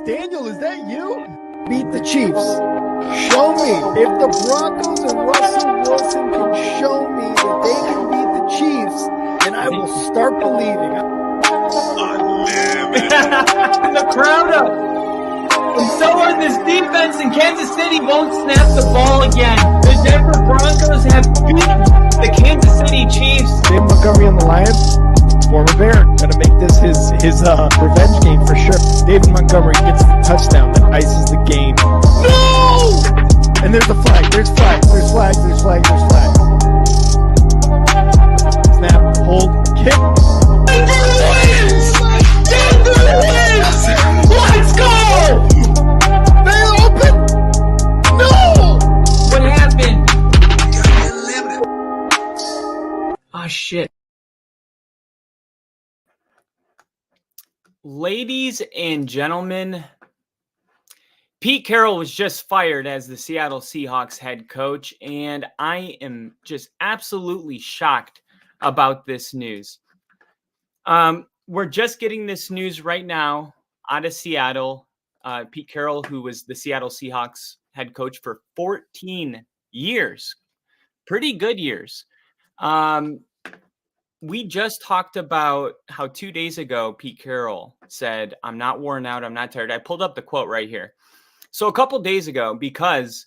Daniel, is that you? Beat the Chiefs. Show me. If the Broncos and Russell Wilson can show me that they can beat the Chiefs, then I will start believing. And the crowd up. And so are this defense, and Kansas City won't snap the ball again. The Denver Broncos have beaten the Kansas City Chiefs. David Montgomery on the Lions. Former Bear, gonna make this his revenge game for sure. David Montgomery gets the touchdown that ices the game. No! And there's a flag. There's flags. There's flags. There's flags. There's flags. Snap. Hold. Kick. Denver wins! Denver wins! Let's go! They open. No! What happened? Oh shit. Ladies and gentlemen, Pete Carroll was just fired as the Seattle Seahawks head coach, and I am just absolutely shocked about this news. We're just getting this news right now out of Seattle. Pete Carroll, who was the Seattle Seahawks head coach for 14 years, pretty good years. We just talked about how 2 days ago, Pete Carroll said, "I'm not worn out. I'm not tired." I pulled up the quote right here. So a couple days ago, because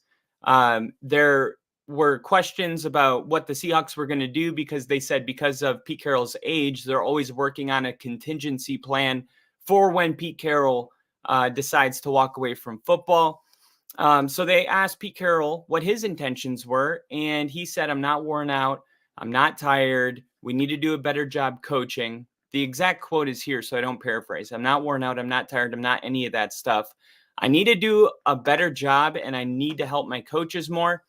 there were questions about what the Seahawks were going to do, because they said because of Pete Carroll's age, they're always working on a contingency plan for when Pete Carroll decides to walk away from football. So they asked Pete Carroll what his intentions were, and he said, "I'm not worn out. I'm not tired. We need to do a better job coaching." The exact quote is here, so I don't paraphrase. "I'm not worn out. I'm not tired. I'm not any of that stuff. I need to do a better job, and I need to help my coaches more,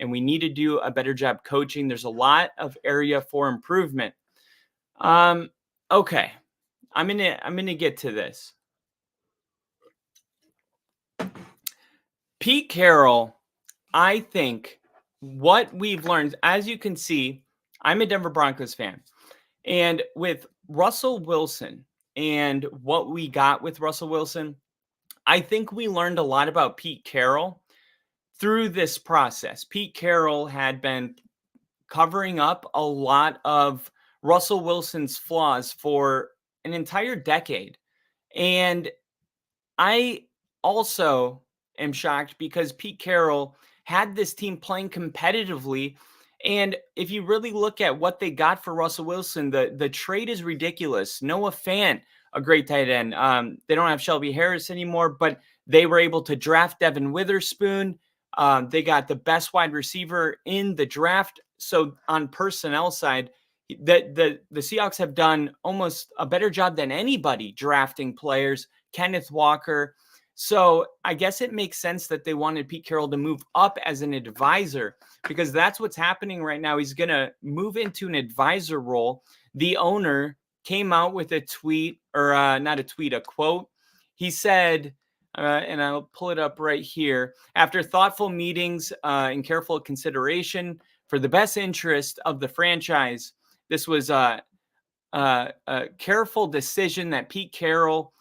and we need to do a better job coaching. There's a lot of area for improvement." Okay, I'm gonna get to this. Pete Carroll, I think what we've learned, as you can see, I'm a Denver Broncos fan. And with Russell Wilson and what we got with Russell Wilson, I think we learned a lot about Pete Carroll through this process. Pete Carroll had been covering up a lot of Russell Wilson's flaws for an entire decade. And I also am shocked because Pete Carroll had this team playing competitively. And if you really look at what they got for Russell Wilson, the trade is ridiculous. Noah Fant, a great tight end. They don't have Shelby Harris anymore, but they were able to draft Devin Witherspoon. They got the best wide receiver in the draft. So on personnel side, the Seahawks have done almost a better job than anybody drafting players. Kenneth Walker. So I guess it makes sense that they wanted Pete Carroll to move up as an advisor, because that's what's happening right now. He's going to move into an advisor role. The owner came out with a tweet, or not a tweet, a quote. He said, and I'll pull it up right here, "After thoughtful meetings and careful consideration for the best interest of the franchise, this was a careful decision that Pete Carroll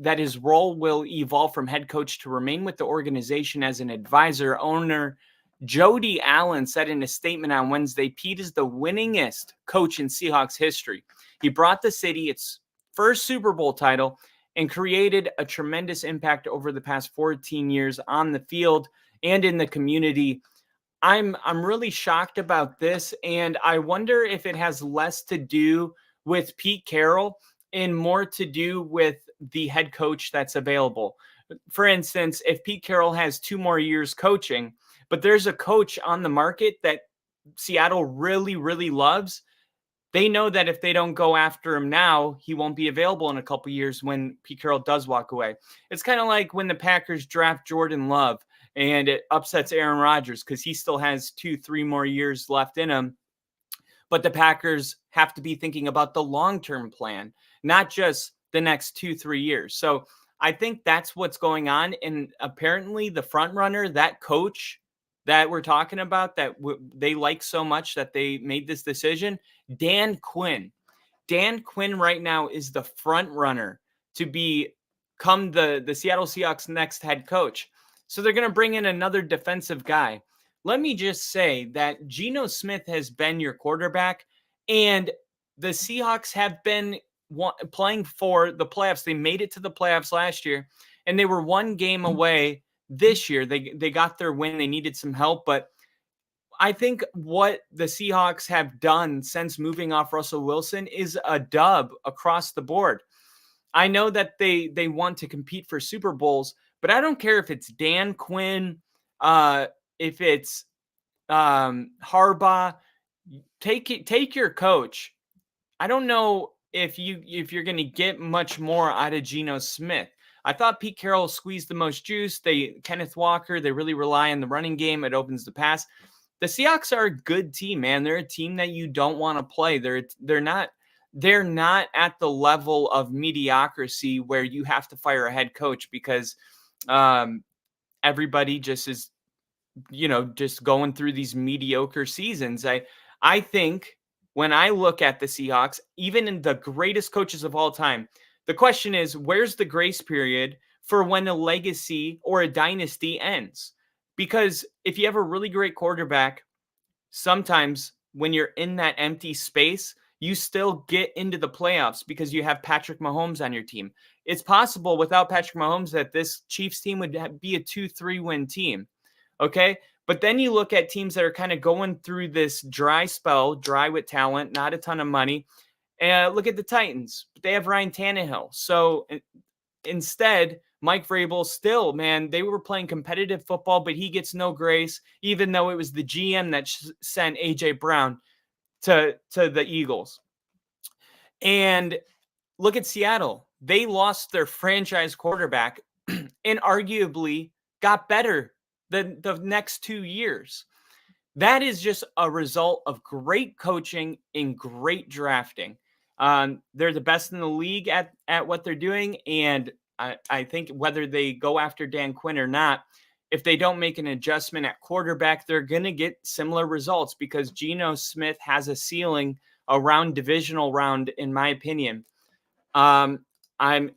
that his role will evolve from head coach to remain with the organization as an advisor." Owner Jody Allen said in a statement on Wednesday, "Pete is the winningest coach in Seahawks history. He brought the city its first Super Bowl title and created a tremendous impact over the past 14 years on the field and in the community." I'm really shocked about this, and I wonder if it has less to do with Pete Carroll and more to do with the head coach that's available. For instance, if Pete Carroll has 2 more years coaching, but there's a coach on the market that Seattle really, really loves, they know that if they don't go after him now, he won't be available in a couple years when Pete Carroll does walk away. It's kind of like when the Packers draft Jordan Love and it upsets Aaron Rodgers because he still has 2-3 more years left in him. But the Packers have to be thinking about the long-term plan, not just the next 2-3 years. So I think that's what's going on. And apparently the front runner, that coach that we're talking about, that they like so much that they made this decision, Dan Quinn. Dan Quinn right now is the front runner to be come the Seattle Seahawks next head coach. So they're going to bring in another defensive guy. Let me just say that Geno Smith has been your quarterback, and the Seahawks have been playing for the playoffs. They made it to the playoffs last year, and they were one game away this year. They got their win. They needed some help, but I think what the Seahawks have done since moving off Russell Wilson is a dub across the board. I know that they want to compete for Super Bowls, but I don't care if it's Dan Quinn, if it's Harbaugh. Take your coach. I don't know if you're going to get much more out of Geno Smith. I thought Pete Carroll squeezed the most juice. Kenneth Walker, they really rely on the running game. It opens the pass. The Seahawks are a good team, man. They're a team that you don't want to play. They're not at the level of mediocrity where you have to fire a head coach because everybody just is, just going through these mediocre seasons. I think when I look at the Seahawks, even in the greatest coaches of all time, the question is, where's the grace period for when a legacy or a dynasty ends? Because if you have a really great quarterback, sometimes when you're in that empty space, you still get into the playoffs because you have Patrick Mahomes on your team. It's possible without Patrick Mahomes that this Chiefs team would be a 2-3 win team. Okay. But then you look at teams that are kind of going through this dry spell, dry with talent, not a ton of money. And look at the Titans. They have Ryan Tannehill. So instead, Mike Vrabel still, man, they were playing competitive football, but he gets no grace, even though it was the GM that sent A.J. Brown to the Eagles. And look at Seattle. They lost their franchise quarterback and arguably got better the next 2 years. That is just a result of great coaching and great drafting. They're the best in the league at what they're doing. And I think whether they go after Dan Quinn or not, if they don't make an adjustment at quarterback, they're going to get similar results because Geno Smith has a ceiling around divisional round, in my opinion. I'm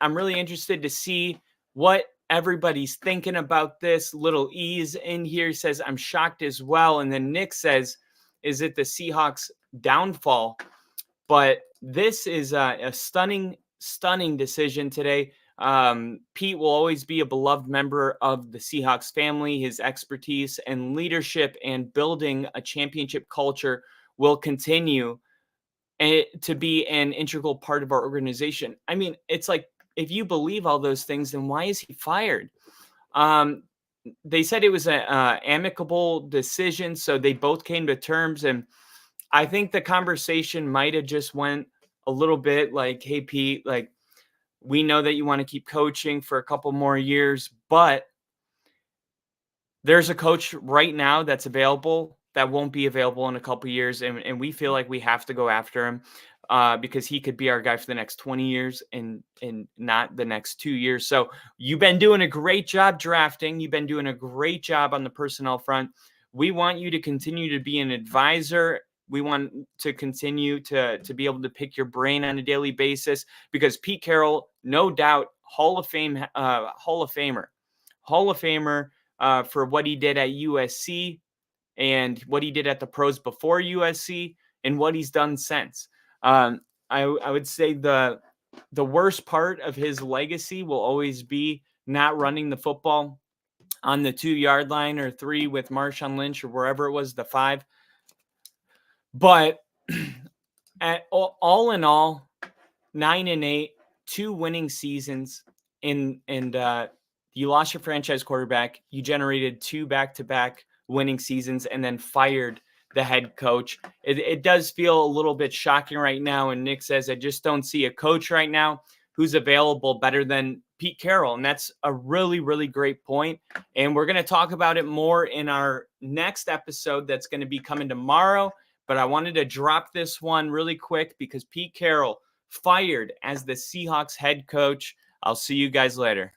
really interested to see what everybody's thinking about this. Little E's in here says, I'm shocked as well. And then Nick says, is it the Seahawks downfall? But this is a stunning decision today. Pete will always be a beloved member of the Seahawks family. His expertise and leadership and building a championship culture will continue to be an integral part of our organization. I mean, it's like, if you believe all those things, then why is he fired? They said it was an amicable decision, so they both came to terms. And I think the conversation might have just went a little bit like, hey, Pete, like, we know that you want to keep coaching for a couple more years, but there's a coach right now that's available that won't be available in a couple years. And we feel like we have to go after him because he could be our guy for the next 20 years and not the next 2 years. So you've been doing a great job drafting. You've been doing a great job on the personnel front. We want you to continue to be an advisor. We want to continue to be able to pick your brain on a daily basis because Pete Carroll, no doubt, Hall of Famer for what he did at USC and what he did at the pros before USC and what he's done since. I would say the worst part of his legacy will always be not running the football on the 2-yard line or 3 with Marshawn Lynch or wherever it was, the 5. But all in all, 9-8, 2 winning seasons, and you lost your franchise quarterback. You generated 2 back-to-back winning seasons and then fired the head coach. It does feel a little bit shocking right now. And Nick says, I just don't see a coach right now who's available better than Pete Carroll. And that's a really, really great point. And we're going to talk about it more in our next episode that's going to be coming tomorrow. But I wanted to drop this one really quick because Pete Carroll fired as the Seahawks head coach. I'll see you guys later.